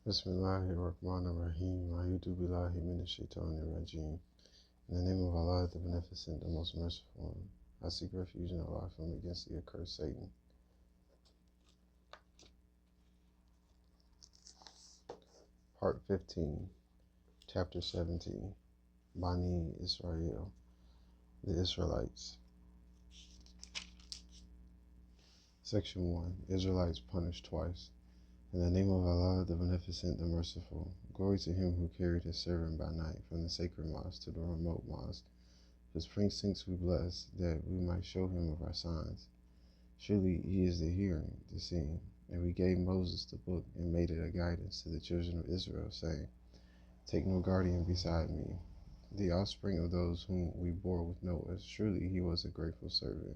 Bismillahirrahmanirrahim. A'udhu billahi minash shaitanir rajim. In the name of Allah, the Beneficent, the Most Merciful, I seek refuge in Allah from against the accursed Satan. Part 15, Chapter 17, Bani Israel, the Israelites. Section 1, Israelites punished twice. In the name of Allah, the Beneficent, the Merciful, glory to him who carried his servant by night from the sacred mosque to the remote mosque. His precincts we bless, that we might show him of our signs. Surely he is the hearing, the seeing. And we gave Moses the book and made it a guidance to the children of Israel, saying, take no guardian beside me, the offspring of those whom we bore with Noah. Surely he was a grateful servant.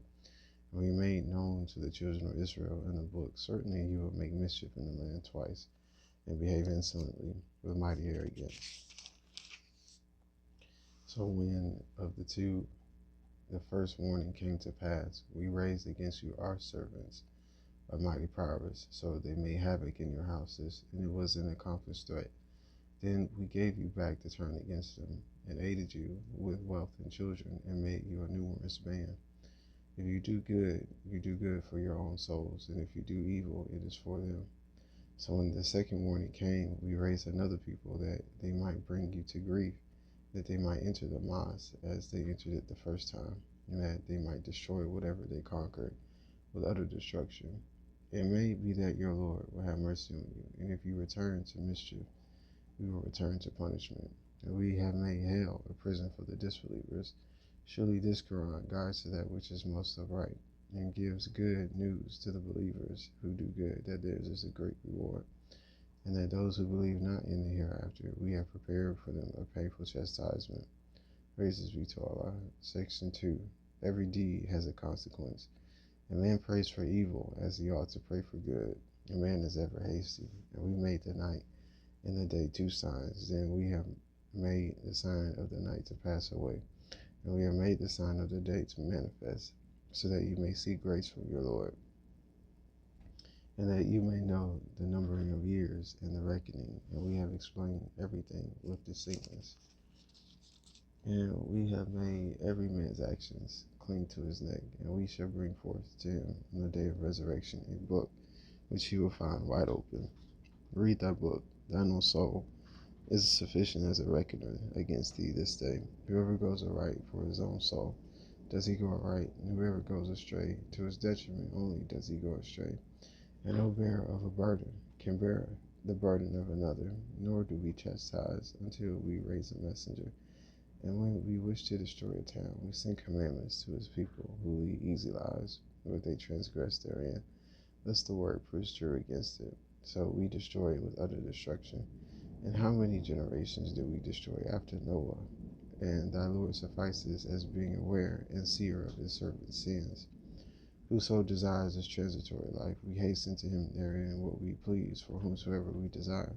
And we made known to the children of Israel in the book, certainly you will make mischief in the land twice, and behave insolently with mighty arrogance. So when of the two the first warning came to pass, we raised against you our servants, a mighty prowess, so they made havoc in your houses, and it was an accomplished threat. Then we gave you back to turn against them, and aided you with wealth and children, and made you a numerous band. If you do good for your own souls, and if you do evil, it is for them. So when the second warning came, we raised another people, that they might bring you to grief, that they might enter the mosque as they entered it the first time, and that they might destroy whatever they conquered with utter destruction. It may be that your Lord will have mercy on you, and if you return to mischief, we will return to punishment. And we have made hell a prison for the disbelievers. Surely this Qur'an guides to that which is most upright, and gives good news to the believers who do good, that theirs is a great reward, and that those who believe not in the hereafter, we have prepared for them a painful chastisement. Praises be to Allah. Section 2. Every deed has a consequence. A man prays for evil as he ought to pray for good. A man is ever hasty. And we made the night and the day two signs. Then we have made the sign of the night to pass away, and we have made the sign of the day to manifest, so that you may see grace from your Lord, and that you may know the numbering of years and the reckoning. And we have explained everything with distinctness. And we have made every man's actions cling to his neck, and we shall bring forth to him on the day of resurrection a book which he will find wide open. Read that book. Thine own soul is sufficient as a reckoner against thee this day. Whoever goes aright for his own soul, does he go aright, and whoever goes astray, to his detriment only does he go astray. And no bearer of a burden can bear the burden of another, nor do we chastise until we raise a messenger. And when we wish to destroy a town, we send commandments to his people who lead easy lives, nor they transgress therein, lest the word proves true against it. So we destroy it with utter destruction. And how many generations did we destroy after Noah? And thy Lord suffices as being aware and seer of his servant's sins. Whoso desires this transitory life, we hasten to him therein what we please for whomsoever we desire.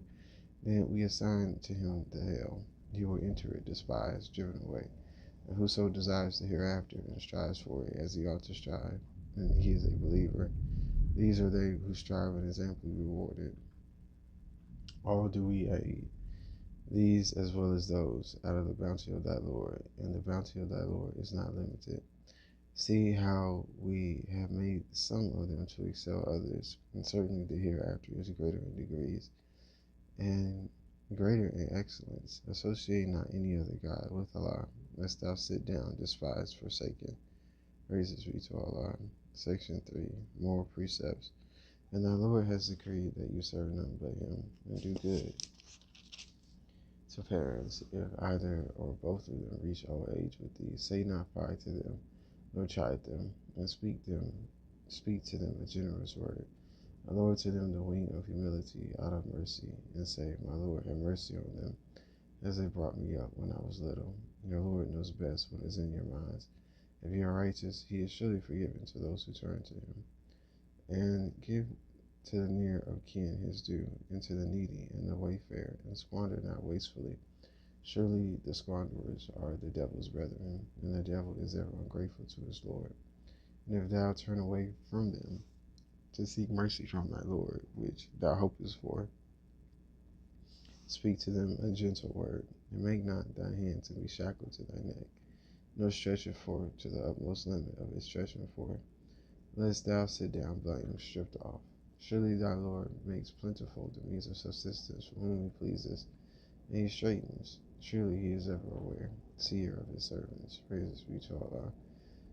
Then we assign to him the hell. He will enter it despised, driven away. And whoso desires the hereafter and strives for it as he ought to strive, and he is a believer, these are they who strive and is amply rewarded. All do we aid, these as well as those, out of the bounty of thy Lord, and the bounty of thy Lord is not limited. See how we have made some of them to excel others, and certainly the hereafter is greater in degrees, and greater in excellence. Associate not any other God with Allah, lest thou sit down despised, forsaken. Praises be to Allah. Section 3. Moral precepts. And thy Lord has decreed that you serve none but him, and do good to parents, if either or both of them reach old age with thee. Say not fie to them, nor chide them, and speak to them a generous word. Lower to them the wing of humility out of mercy, and say, my Lord, have mercy on them, as they brought me up when I was little. Your Lord knows best what is in your minds. If you are righteous, he is surely forgiven to those who turn to him. And give to the near of kin his due, and to the needy and the wayfarer, and squander not wastefully. Surely the squanderers are the devil's brethren, and the devil is ever ungrateful to his Lord. And if thou turn away from them, to seek mercy from thy Lord, which thou hopest for, Speak to them a gentle word, and make not thy hand to be shackled to thy neck, nor stretch it forth to the utmost limit of its stretching forth, lest thou sit down blame stripped off. Surely thy Lord makes plentiful the means of subsistence for whom he pleases, and he straightens. Surely he is ever aware, seer of his servants. Praises be to Allah.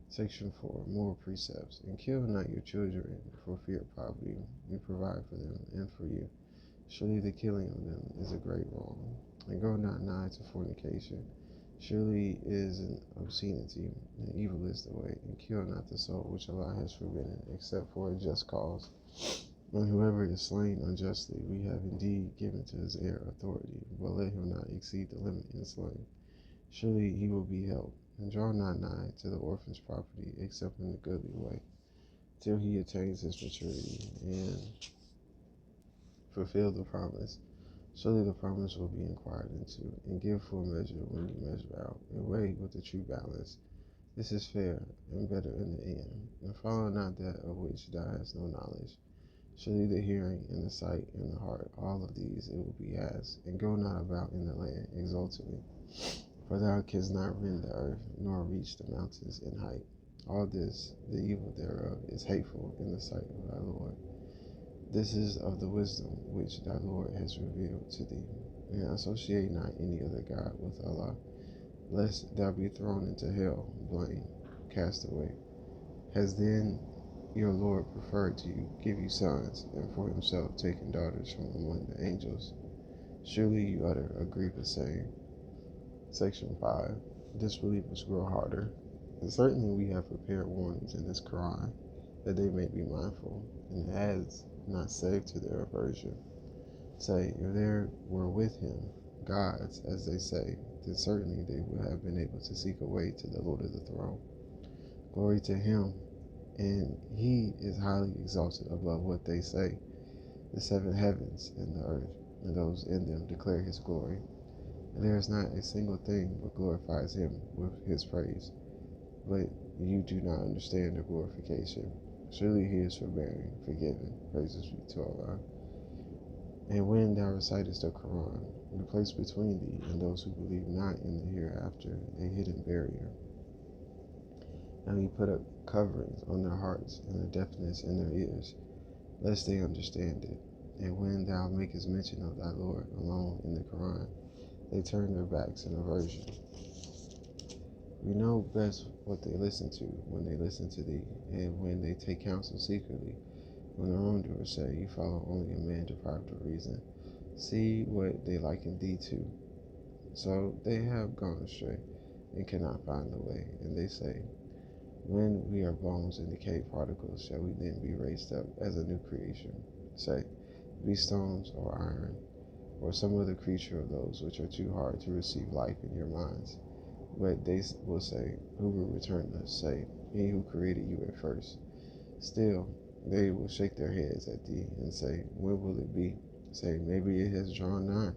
Section 4. Moral precepts. And kill not your children for fear of poverty. We provide for them and for you. Surely the killing of them is a great wrong. And go not nigh to fornication. Surely it is an obscenity, and evil is the way. And kill not the soul which Allah has forbidden, except for a just cause. And whoever is slain unjustly, we have indeed given to his heir authority, but let him not exceed the limit in slaying. Surely he will be helped. And draw not nigh to the orphan's property, except in a goodly way, till he attains his maturity and fulfill the promise. Surely the promise will be inquired into, and give full measure when you measure out, and weigh with a true balance. This is fair and better in the end. And follow not that of which thou hast no knowledge. Surely the hearing and the sight and the heart, all of these it will be asked. And go not about in the land exultingly, for thou canst not rend the earth, nor reach the mountains in height. All this, the evil thereof, is hateful in the sight of thy Lord. This is of the wisdom which thy Lord has revealed to thee. And associate not any other God with Allah, lest thou be thrown into hell, blame, cast away. Has then your Lord preferred to you, give you sons, and for himself taken daughters from among the angels? Surely you utter a grievous saying. Section 5. Disbelievers grow harder. And certainly we have prepared warnings in this Qur'an, that they may be mindful, and it adds not save to their aversion. Say, if there were with him gods, as they say, then certainly they would have been able to seek a way to the Lord of the throne. Glory to him, and he is highly exalted above what they say. The seven heavens and the earth, and those in them declare his glory. And there is not a single thing but glorifies him with his praise. But you do not understand the glorification. Surely he is forbearing, forgiving. Praises be to Allah. And when thou recitest the Qur'an, we place between thee and those who believe not in the hereafter a hidden barrier. And we put up coverings on their hearts and a deafness in their ears, lest they understand it. And when thou makest mention of thy Lord alone in the Qur'an, they turn their backs in aversion. We know best what they listen to when they listen to thee, and when they take counsel secretly. When the wrongdoers say, you follow only a man deprived of reason, see what they liken thee to. So they have gone astray, and cannot find the way. And they say, when we are bones and decayed particles, shall we then be raised up as a new creation? Say, be stones or iron, or some other creature of those which are too hard to receive life in your minds. But they will say, who will return us? Say, he who created you at first. Still, they will shake their heads at thee and say, when will it be? Say, maybe it has drawn nigh.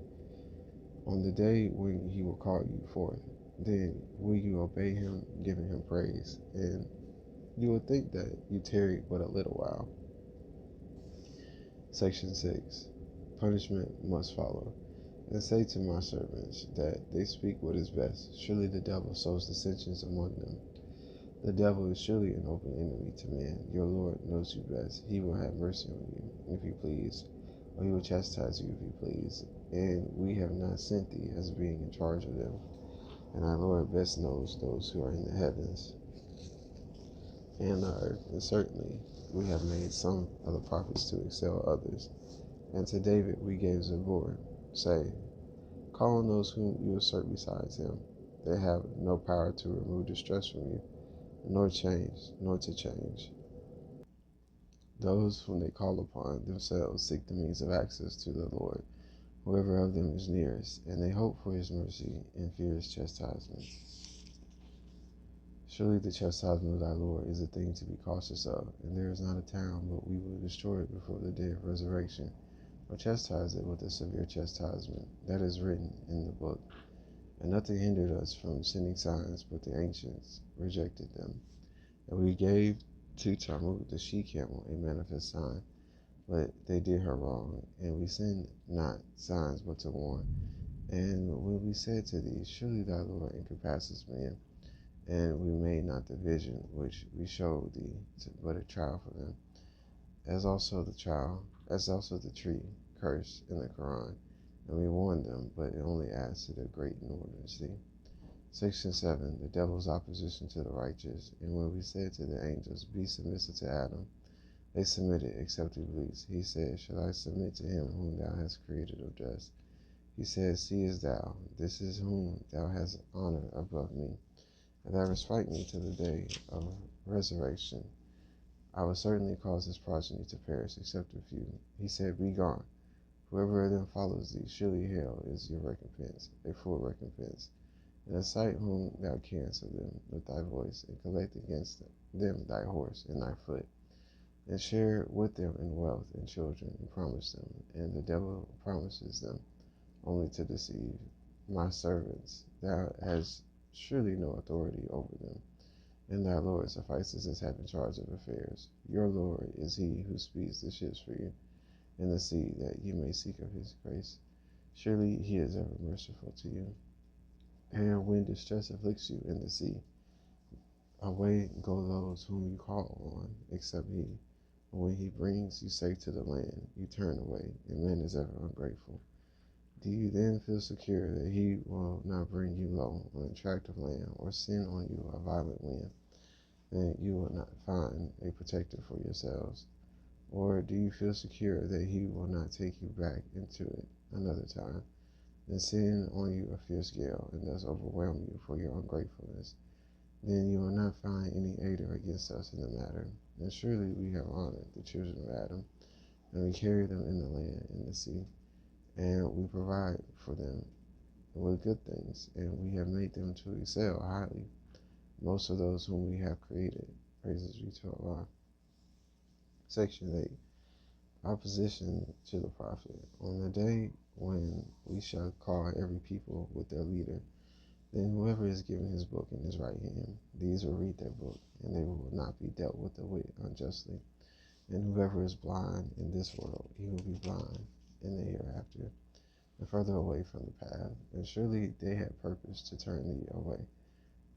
On the day when he will call you forth, then will you obey him, giving him praise, and you will think that you tarried but a little while. Section 6. Punishment must follow. And say to my servants that they speak what is best. Surely the devil sows dissensions among them. The devil is surely an open enemy to man. Your Lord knows you best. He will have mercy on you, if you please, or he will chastise you, if you please. And we have not sent thee as being in charge of them. And our Lord best knows those who are in the heavens and the earth. And certainly we have made some of the prophets to excel others. And to David we gave Zabur. Say, call on those whom you assert besides him. They have no power to remove distress from you, nor to change. Those whom they call upon themselves seek the means of access to the Lord, whoever of them is nearest, and they hope for his mercy and fear his chastisement. Surely the chastisement of thy Lord is a thing to be cautious of, and there is not a town but we will destroy it before the day of resurrection, or chastise it with a severe chastisement. That is written in the book. And nothing hindered us from sending signs, but the ancients rejected them. And we gave to Tammuz the she-camel a manifest sign. but they did her wrong, and we send not signs but to warn. And when we said to thee, surely thy Lord encompasses men, and we made not the vision which we showed thee, but a trial for them, as also the tree cursed in the Qur'ān, and we warned them, but it only adds to their great inordinacy. Section 7. The devil's opposition to the righteous. And when we said to the angels, be submissive to Adam, they submitted, except Iblis. He said, shall I submit to him whom thou hast created of dust? He said, seest thou, this is whom thou hast honored above me, and thou respite me to the day of resurrection. I will certainly cause his progeny to perish, except a few. He said, be gone. Whoever of them follows thee, surely hell is your recompense, a full recompense. And aside whom thou canst of them with thy voice, and collect against them thy horse and thy foot, and share with them in wealth and children, and promise them. And the devil promises them only to deceive. My servants, thou hast surely no authority over them, and thy Lord suffices as having charge of affairs. Your Lord is he who speeds the ships for you in the sea, that you may seek of his grace. Surely he is ever merciful to you. And when distress afflicts you in the sea, away go those whom you call on, except he. And when he brings you safe to the land, you turn away, and man is ever ungrateful. Do you then feel secure that he will not bring you low on a tract of land, or send on you a violent wind? Then you will not find a protector for yourselves. Or do you feel secure that he will not take you back into it another time, and send on you a fierce gale, and thus overwhelm you for your ungratefulness? Then you will not find any aider against us in the matter. And surely we have honored the children of Adam, and we carry them in the land and the sea, and we provide for them with good things, and we have made them to excel highly most of those whom we have created. Praises be to Allah. Section 8. Opposition to the Prophet. On the day when we shall call every people with their leader, then whoever is given his book in his right hand, these will read their book, and they will not be dealt with unjustly. And whoever is blind in this world, he will be blind in the hereafter, and further away from the path. And surely they had purpose to turn thee away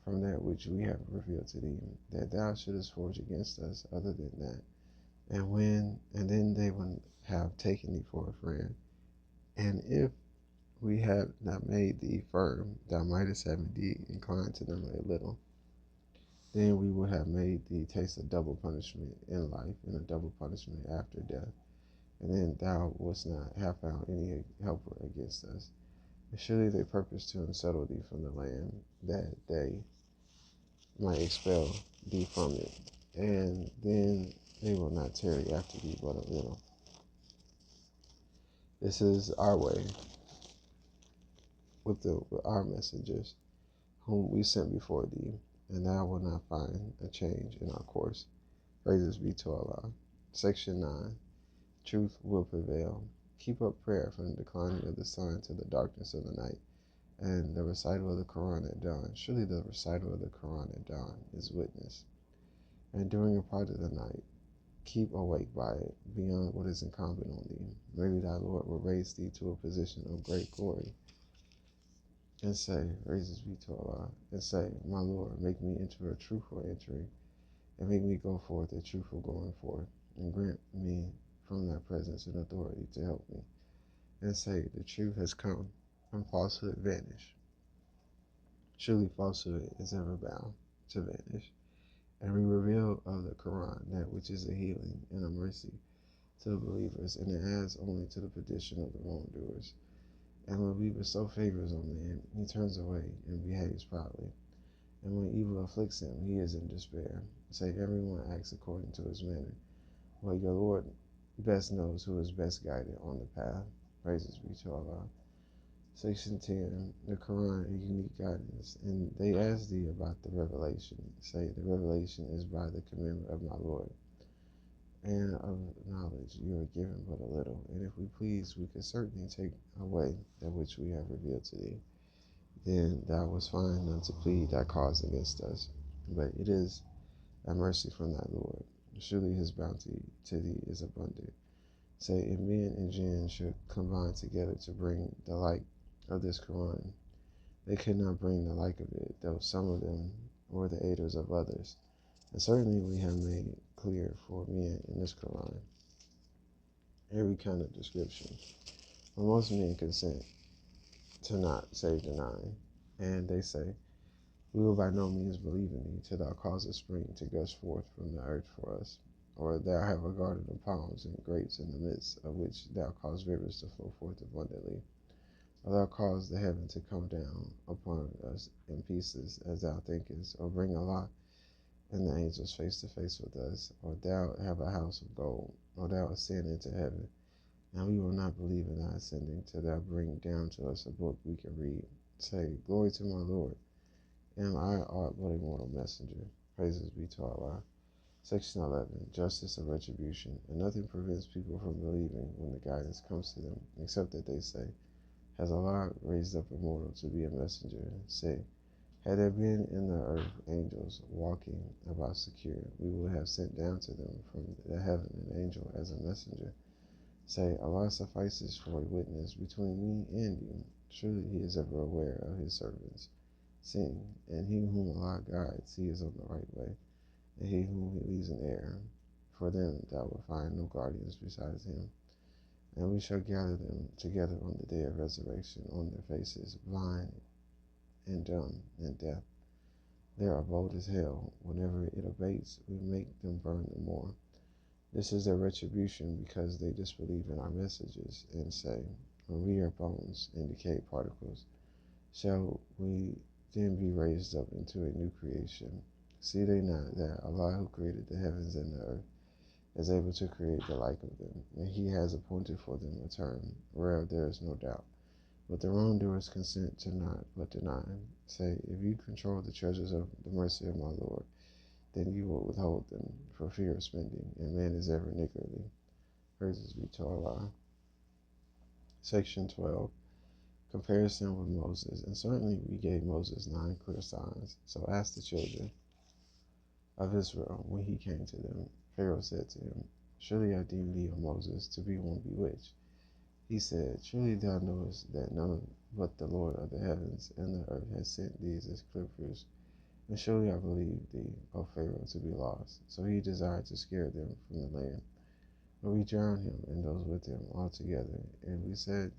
from that which we have revealed to thee, that thou shouldest forge against us other than that. And then they would have taken thee for a friend. And if we have not made thee firm, thou mightest have indeed inclined to them a little. Then we would have made thee taste a double punishment in life, and a double punishment after death. And then thou wouldst not have found any helper against us. And surely they purpose to unsettle thee from the land, that they might expel thee from it. And then they will not tarry after thee but a little. This is our way with our messengers, whom we sent before thee, and thou wilt not find a change in our course. Praises be to Allah. Section 9. Truth will prevail. Keep up prayer from the declining of the sun to the darkness of the night, and the recital of the Qur'an at dawn. Surely the recital of the Qur'an at dawn is witness. And during a part of the night, keep awake by it, beyond what is incumbent on thee. Maybe thy Lord will raise thee to a position of great glory. And say, praises be to Allah, and say, my Lord, make me enter a truthful entry, and make me go forth a truthful going forth, and grant me from thy presence and authority to help me. And say, the truth has come, and falsehood vanish. Surely falsehood is ever bound to vanish. And we reveal of the Qur'an that which is a healing and a mercy to the believers, and it adds only to the perdition of the wrongdoers. And when we bestow favors on man, he turns away and behaves proudly. And when evil afflicts him, he is in despair. Say, everyone acts according to his manner. Well, your Lord best knows who is best guided on the path. Praises be to Allah. Section 10. The Quran, a unique guidance. And they ask thee about the revelation. Say, the revelation is by the commandment of my Lord. And of knowledge you are given but a little. And if we please, we could certainly take away that which we have revealed to thee. Then thou wast find none to plead thy cause against us. But it is a mercy from thy Lord. Surely his bounty to thee is abundant. Say, if men and jinn should combine together to bring the like of this Qur'an, they could not bring the like of it, though some of them were the aiders of others. And certainly we have made clear for men in this Qur'an every kind of description. But most men consent to not save denying. And they say, we will by no means believe in thee till thou cause a spring to gush forth from the earth for us, or thou have a garden of palms and grapes in the midst of which thou cause rivers to flow forth abundantly, or thou cause the heaven to come down upon us in pieces as thou thinkest, or bring Allah and the angels face to face with us, or thou have a house of gold, or thou ascend into heaven, and we will not believe in thy ascending till thou bring down to us a book we can read. Say, glory to my Lord. Am I aught but a mortal messenger? Praises be to Allah. Section 11. Justice and retribution. And nothing prevents people from believing when the guidance comes to them, except that they say, has Allah raised up a mortal to be a messenger? Say, had there been in the earth angels walking about secure, we would have sent down to them from the heaven an angel as a messenger. Say, Allah suffices for a witness between me and you. Surely He is ever aware of His servants. Sing, and he whom Allah guides, he is on the right way, and he whom He leads in error, for them thou wilt find no guardians besides Him. And we shall gather them together on the day of resurrection on their faces, blind and dumb and deaf. They are bold as hell. Whenever it abates, we make them burn the more. This is their retribution because they disbelieve in our messages and say, when we are bones and decayed particles, shall we then be raised up into a new creation? See they not that Allah who created the heavens and the earth is able to create the like of them, and He has appointed for them a term, whereof there is no doubt. But the wrongdoers consent to not but deny. Say, if you control the treasures of the mercy of my Lord, then you will withhold them for fear of spending, and man is ever niggardly. Praises be to Allah. Section 12. Comparison with Moses. And certainly we gave Moses 9 clear signs. So ask the children of Israel when he came to them. Pharaoh said to him, surely I deem thee, O Moses, to be one bewitched. He said, surely thou knowest that none but the Lord of the heavens and the earth has sent these as clear proofs. And surely I believe thee, O Pharaoh, to be lost. So he desired to scare them from the land. But we drowned him and those with him altogether. And we said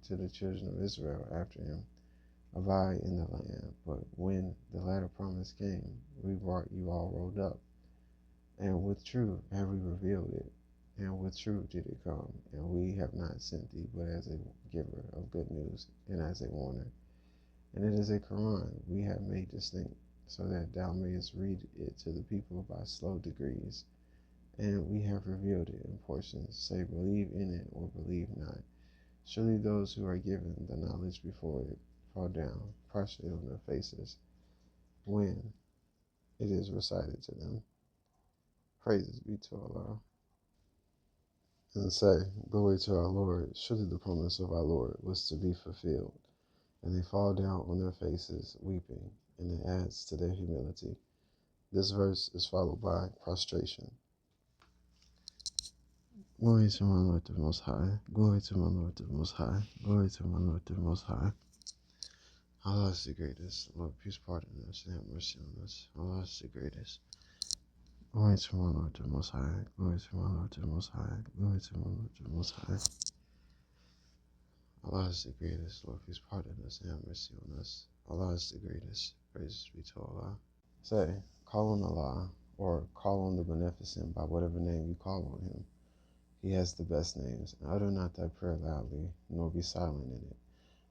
to the children of Israel after him, abide in the land. But when the latter promise came, we brought you all rolled up. And with truth have we revealed it, and with truth did it come. And we have not sent thee but as a giver of good news, and as a warner. And it is a Qur'an we have made distinct, so that thou mayest read it to the people by slow degrees. And we have revealed it in portions. Say, believe in it or believe not. Surely those who are given the knowledge before it fall down, prostrate on their faces, when it is recited to them. Praises be to Allah. And say, glory to our Lord. Surely the promise of our Lord was to be fulfilled. And they fall down on their faces, weeping, and it adds to their humility. This verse is followed by prostration. Glory to my Lord the Most High. Glory to my Lord the Most High. Glory to my Lord the Most High. Allah is the greatest. Lord, peace, pardon us, and have mercy on us. Allah is the greatest. Glory to my Lord the Most High. Glory to my Lord the Most High. Glory to my Lord the Most High. Allah is the greatest. Lord, please pardon us and have mercy on us. Allah is the greatest. Praises be to Allah. Say, call on Allah, or call on the Beneficent by whatever name you call on Him. He has the best names, and utter not thy prayer loudly, nor be silent in it,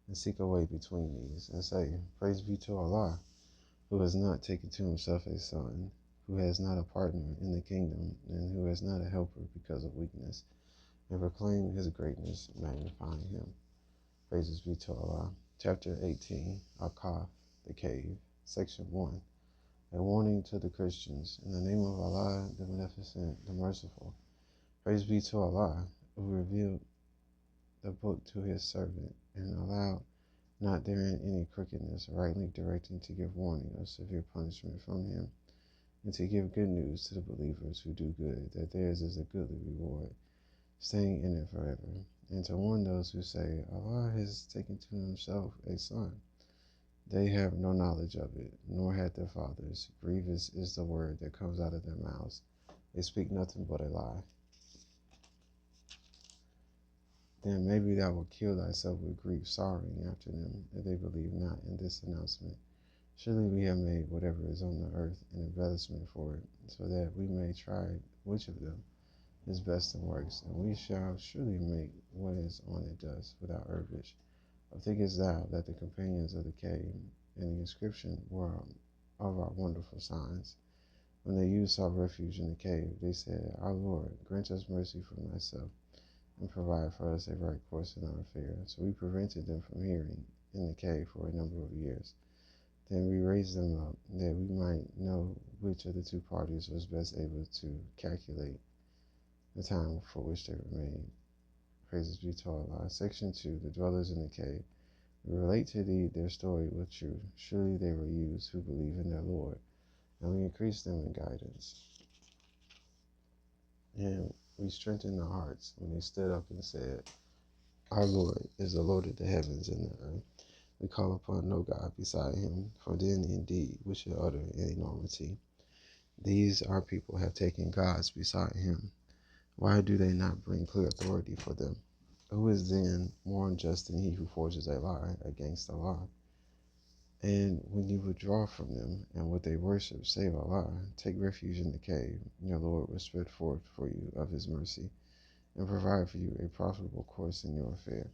and seek a way between these, and say, praise be to Allah, who has not taken to Himself a son, who has not a partner in the kingdom, and who has not a helper because of weakness, and proclaim His greatness, magnifying Him. Praises be to Allah. Chapter 18, Al-Kahf, the Cave, Section 1. A warning to the Christians. In the name of Allah, the Beneficent, the Merciful. Praise be to Allah, who revealed the book to His servant, and allowed not therein any crookedness, rightly directing to give warning of severe punishment from Him, and to give good news to the believers who do good, that theirs is a goodly reward. staying in it forever. And to warn those who say, Allah has taken to himself a son. They have no knowledge of it, nor had their fathers. Grievous is the word that comes out of their mouths. They speak nothing but a lie. Then maybe thou wilt kill thyself with grief, sorrowing after them, if they believe not in this announcement. Surely we have made whatever is on the earth an embellishment for it, so that we may try which of them is best and worst, and we shall surely make what is on it dust without herbage. Or thinkest thou that the companions of the cave and the inscription were of our wonderful signs? When the youths sought refuge in the cave, they said, Our Lord, grant us mercy from thyself, and provide for us a right course in our affair. So we prevented them from hearing in the cave for a number of years. Then we raised them up, that we might know which of the two parties was best able to calculate the time for which they remained. Praises be to Allah. Section 2, the dwellers in the cave. We relate to thee their story with truth. Surely they were youths who believe in their Lord, and we increased them in guidance. And we strengthened their hearts when they stood up and said, Our Lord is the Lord of the heavens and the earth. We call upon no God beside him, for then indeed we should utter enormity. These our people have taken gods beside him. Why do they not bring clear authority for them? Who is then more unjust than he who forges a lie against Allah? And when you withdraw from them and what they worship, save Allah, take refuge in the cave. Your Lord will spread forth for you of his mercy, and provide for you a profitable course in your affair.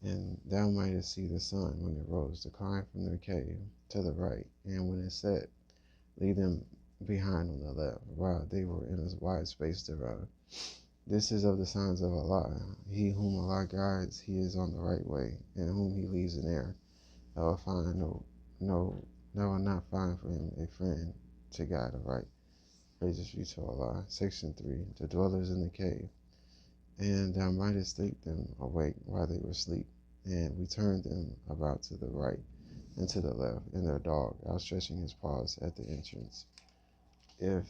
And thou mightest see the sun when it rose decline from their cave to the right, and when it set, leave them behind on the left, while they were in a wide space thereof. This is of the signs of Allah. He whom Allah guides, he is on the right way, and whom he leaves in error, thou wilt not find for him a friend to guide aright. Praises be to Allah. Section 3, the dwellers in the cave. And thou mightest think them awake while they were asleep, and we turned them about to the right and to the left, and their dog outstretching his paws at the entrance. If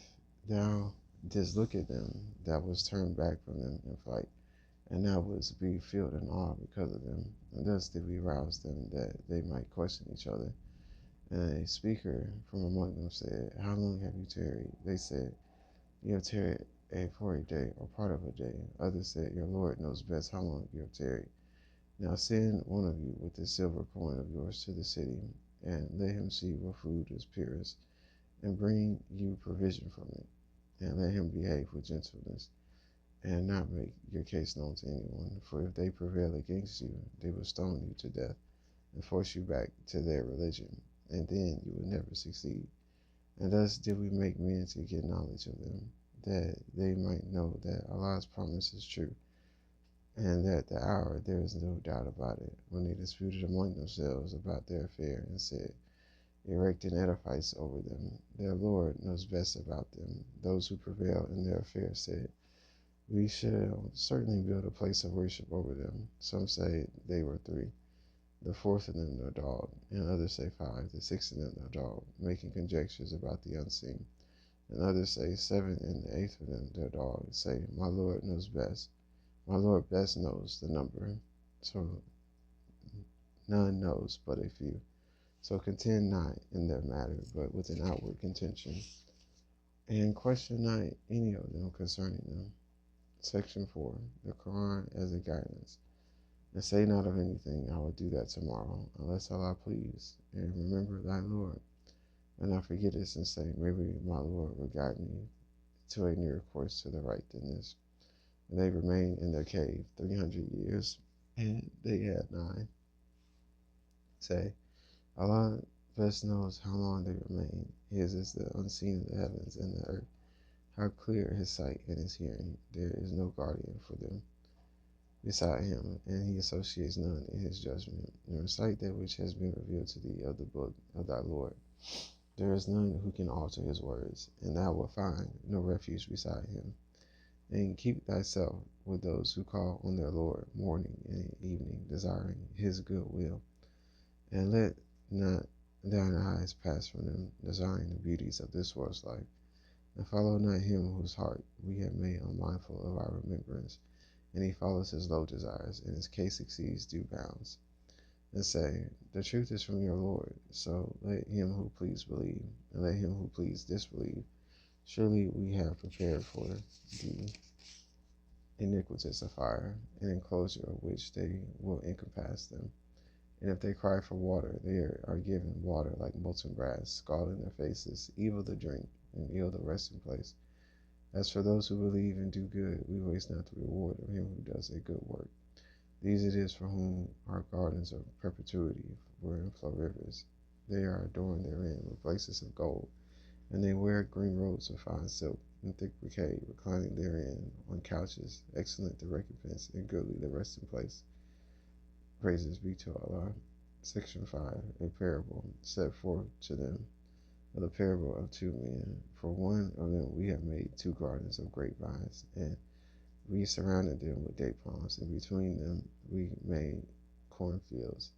thou didst look at them, thou wouldst turn back from them in flight, and thou wouldst be filled in awe because of them. And thus did we rouse them, that they might question each other. And a speaker from among them said, How long have you tarried? They said, You have tarried for a day, or part of a day. Others said, Your Lord knows best how long you have tarried. Now send one of you with this silver coin of yours to the city, and let him see what food is purest, and bring you provision from it, and let him behave with gentleness, and not make your case known to anyone. For if they prevail against you, they will stone you to death, and force you back to their religion, and then you will never succeed. And thus did we make men to get knowledge of them, that they might know that Allah's promise is true, and that the hour there is no doubt about it, when they disputed among themselves about their affair, and said, Erect an edifice over them. Their Lord knows best about them. Those who prevail in their affair said, We shall certainly build a place of worship over them. Some say they were 3, the 4th of them their dog, and others say 5, the 6th of them their dog, making conjectures about the unseen. And others say 7, and the 8th of them their dog, say, My Lord knows best. My Lord best knows the number. So none knows but a few. So contend not in their matter, but with an outward contention, and question not any of them concerning them. Section 4, the Qur'an as a guidance. And say not of anything, I will do that tomorrow, unless Allah please, and remember thy Lord. And not forget it, and say, maybe my Lord will guide me to a nearer course to the right than this. And they remained in their cave 300 years, and they had 9. Say, Allah best knows how long they remain. His is the unseen of the heavens and the earth. How clear his sight and his hearing. There is no guardian for them beside him, and he associates none in his judgment. Nor recite that which has been revealed to thee of the book of thy Lord. There is none who can alter his words, and thou wilt find no refuge beside him. And keep thyself with those who call on their Lord morning and evening, desiring his good will. And let not thine eyes pass from them, desiring the beauties of this world's life, And follow not him whose heart we have made unmindful of our remembrance, and he follows his low desires, and his case exceeds due bounds. And say, the truth is from your Lord, so let him who please believe, and let him who please disbelieve. Surely we have prepared for the iniquitous a fire, an enclosure of which they will encompass them. And if they cry for water, they are given water like molten brass, scalding their faces, evil to drink, and ill the resting place. As for those who believe and do good, we waste not the reward of him who does a good work. These it is for whom our gardens of perpetuity wherein flow rivers. They are adorned therein with laces of gold, and they wear green robes of fine silk, and thick brocade, reclining therein on couches, excellent the recompense, and goodly the resting place. Praises be to Allah. Section 5. A parable set forth to them of the parable of two men. For one of them we have made two gardens of grapevines, and we surrounded them with date palms, and between them we made cornfields.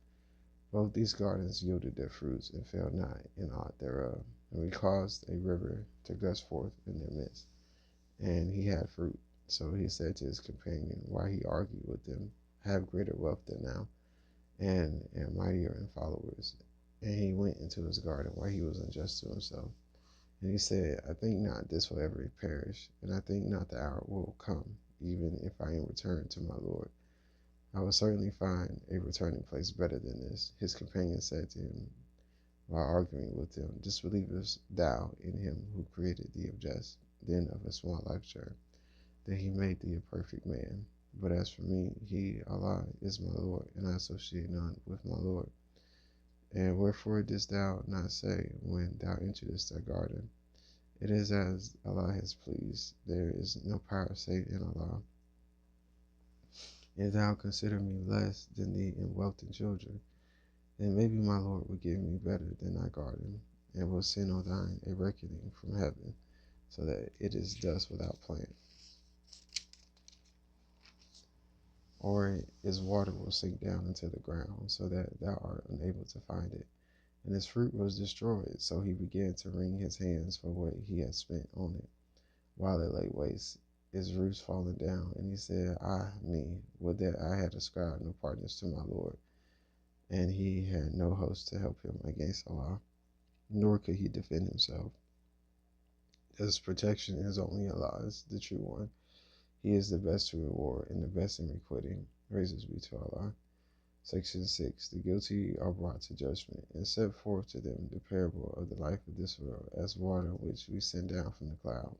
Both these gardens yielded their fruits, and failed not in aught thereof. And we caused a river to gush forth in their midst, and he had fruit. So he said to his companion, while he argued with them, have greater wealth than thou, and am mightier in followers. And he went into his garden while he was unjust to himself. And he said, I think not this will ever perish, and I think not the hour will come, even if I am returned to my Lord. I will certainly find a returning place better than this. His companion said to him, while arguing with him, disbelievest thou in him who created thee of dust, then of a small life that he made thee a perfect man? But as for me, he, Allah, is my Lord, and I associate none with my Lord. And wherefore didst thou not say, when thou enterest thy garden, it is as Allah has pleased, there is no power save in Allah. If thou consider me less than thee in wealth and children, then maybe my Lord will give me better than thy garden, and will send on thine a reckoning from heaven, so that it is dust without plant. Or its water will sink down into the ground, so that thou art unable to find it. And his fruit was destroyed, so he began to wring his hands for what he had spent on it, while it lay waste, its roots fallen down. And he said, Ah me, would that I had ascribed no partners to my Lord. And he had no host to help him against Allah, nor could he defend himself. His protection is only Allah's, the true one. He is the best to reward and the best in requiting. Praises be to Allah. Section 6. The guilty are brought to judgment, and set forth to them the parable of the life of this world, as water which we send down from the cloud.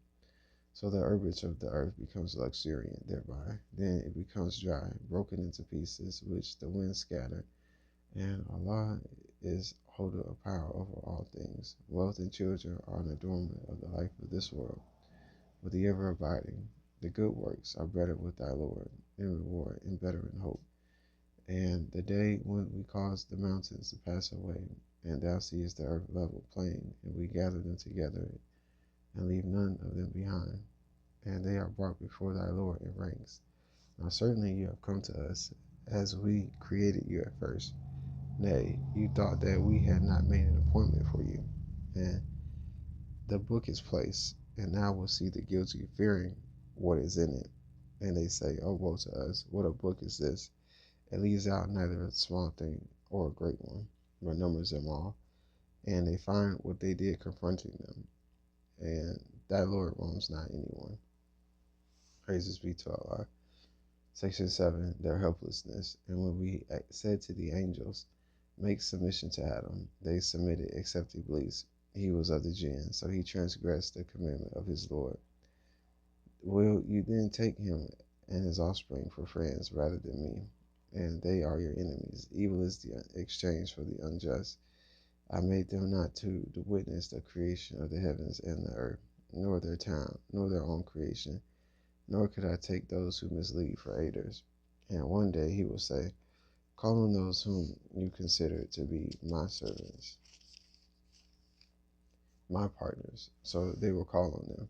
So the herbage of the earth becomes luxuriant thereby. Then it becomes dry, broken into pieces, which the winds scatter. And Allah is holder of power over all things. Wealth and children are an adornment of the life of this world, but the ever abiding, the good works are better with thy Lord in reward, and better in hope. And the day when we cause the mountains to pass away, and thou seest the earth level plain, and we gather them together, and leave none of them behind, and they are brought before thy Lord in ranks. Now certainly you have come to us as we created you at first. Nay, you thought that we had not made an appointment for you, and the book is placed, and now we'll see the guilty fearing what is in it. And they say, oh, woe to us, what a book is this? It leaves out neither a small thing or a great one, but numbers them all. And they find what they did confronting them, and thy Lord wrongs not anyone. Praises be to Allah. Section 7. Their helplessness. And when we said to the angels, make submission to Adam, they submitted except Iblis. He was of the jinn, so he transgressed the commandment of his Lord. Will you then take him and his offspring for friends rather than me? And they are your enemies. Evil is the exchange for the unjust. I made them not to witness the creation of the heavens and the earth, nor their time, nor their own creation, nor could I take those who mislead for aiders. And one day he will say, call on those whom you consider to be my servants, my partners. So they will call on them,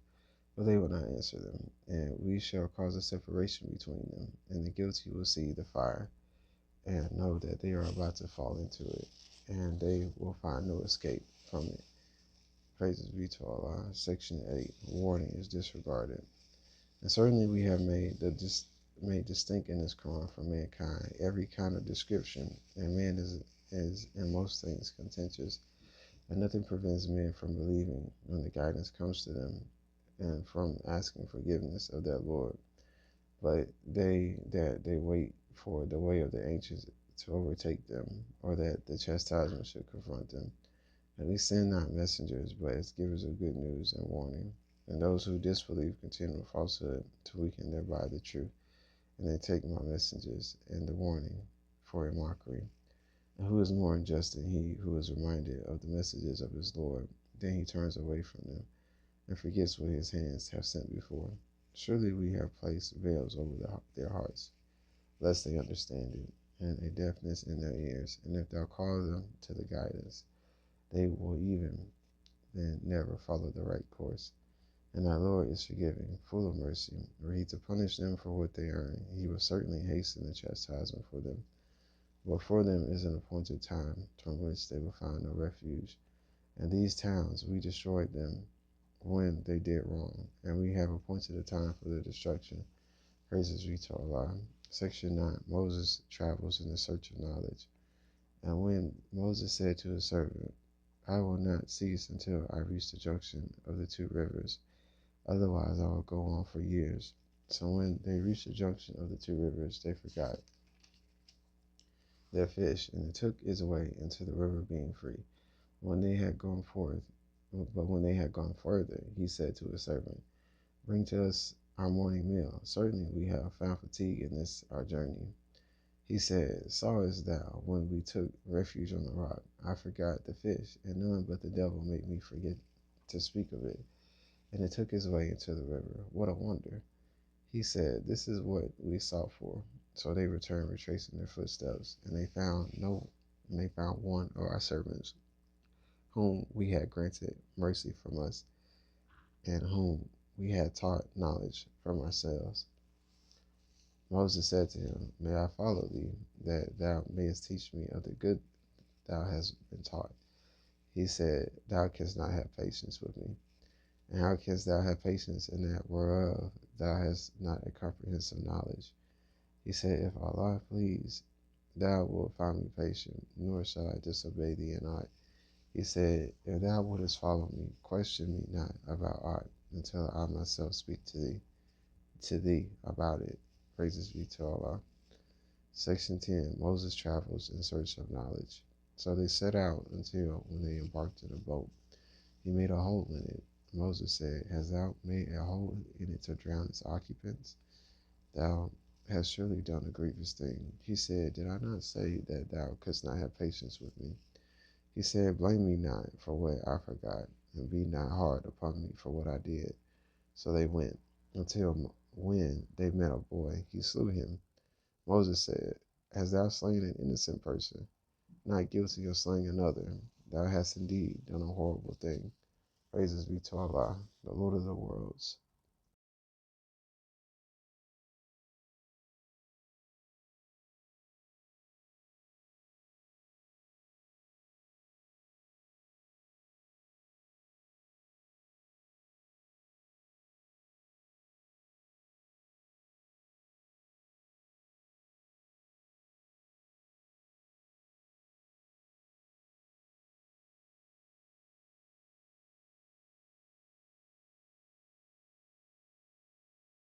but they will not answer them. And we shall cause a separation between them, and the guilty will see the fire, and know that they are about to fall into it, and they will find no escape from it. Praises be to Allah. Section 8. Warning is disregarded. And certainly we have made distinct in this Quran for mankind every kind of description, and man is in most things contentious, and nothing prevents men from believing when the guidance comes to them and from asking forgiveness of their Lord. But they wait for the way of the ancients to overtake them, or that the chastisement should confront them. And we send not messengers, but as givers of good news and warning. And those who disbelieve continue with falsehood to weaken thereby the truth. And they take my messengers and the warning for a mockery. And who is more unjust than he who is reminded of the messages of his Lord? Then he turns away from them and forgets what his hands have sent before. Surely we have placed veils over their hearts, lest they understand it, and a deafness in their ears. And if thou call them to the guidance, they will even then never follow the right course. And our Lord is forgiving, full of mercy. Were he to punish them for what they earn, he will certainly hasten the chastisement for them. But for them is an appointed time from which they will find no refuge. And these towns we destroyed them when they did wrong, and we have appointed a time for their destruction. Praises be to Allah. Section 9. Moses travels in the search of knowledge. And when Moses said to his servant, I will not cease until I reach the junction of the two rivers, otherwise I will go on for years. So when they reached the junction of the two rivers, they forgot their fish, and it took its way into the river being free. When they had gone forth, but when they had gone further, he said to his servant, Bring to us our morning meal. Certainly we have found fatigue in this our journey. He said, Sawest thou when we took refuge on the rock? I forgot the fish, and none but the devil made me forget to speak of it. And it took its way into the river. What a wonder! He said, This is what we sought for. So they returned, retracing their footsteps, and they found one of our servants, whom we had granted mercy from us, and whom we had taught knowledge from ourselves. Moses said to him, May I follow thee, that thou mayest teach me of the good thou hast been taught. He said, Thou canst not have patience with me. And how canst thou have patience in that whereof thou hast not a comprehensive knowledge? He said, If Allah please, thou wilt find me patient, nor shall I disobey thee in aught. He said, If thou wouldest follow me, question me not about aught, until I myself speak to thee about it. Praises be to Allah. Section 10. Moses travels in search of knowledge. So they set out until when they embarked in a boat, he made a hole in it. Moses said, Hast thou made a hole in it to drown its occupants? Thou hast surely done a grievous thing. He said, Did I not say that thou couldst not have patience with me? He said, Blame me not for what I forgot, and be not hard upon me for what I did. So they went, until when they met a boy, he slew him. Moses said, Hast thou slain an innocent person, not guilty of slaying another? Thou hast indeed done a horrible thing. Praises be to Allah, the Lord of the worlds.